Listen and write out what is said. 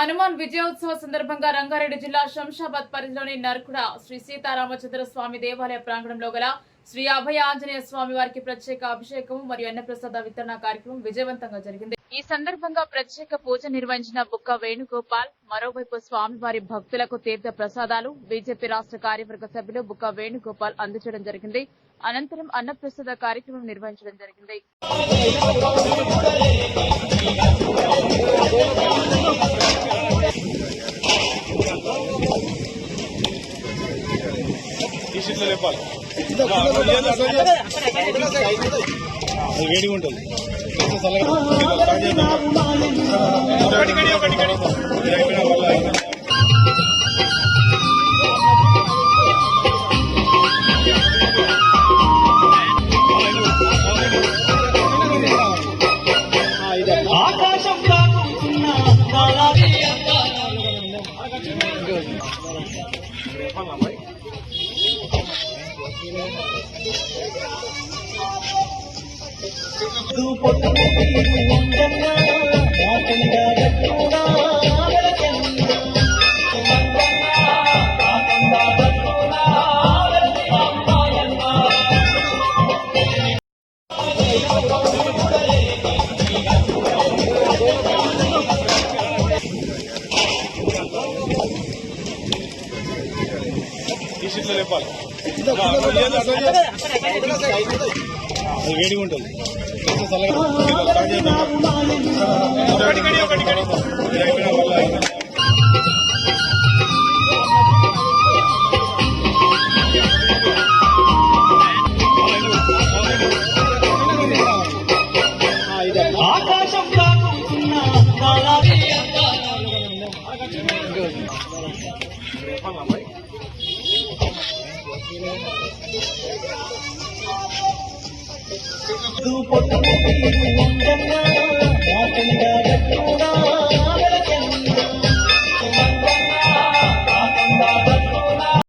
హనుమాన్ విజయోత్సవ సందర్భంగా రంగారెడ్డి జిల్లా శంషాబాద్ పరిధిలోని నర్కుడ శ్రీ సీతారామచంద్ర స్వామి దేవాలయ ప్రాంగణంలో గల శ్రీ అభయ ఆంజనేయ స్వామి వారికి ప్రత్యేక అభిషేకం మరియు అన్నప్రసాద వితరణ కార్యక్రమం విజయవంతంగా జరిగింది. ఈ సందర్భంగా ప్రత్యేక పూజ నిర్వహించిన బుక్క వేణుగోపాల్ మరోవైపు స్వామివారి భక్తులకు తీర్థ ప్రసాదాలు బీజేపీ రాష్ట్ర కార్యవర్గ సభ్యులు బుక్క వేణుగోపాల్ అందజేయడం జరిగింది. అనంతరం అన్నప్రసాద కార్యక్రమం నిర్వహించడం జరిగింది. వేడిగా ఉంటుంది. ఆకాశం వేడిగా ఉంటుంది. ఆకాశం పొట్టు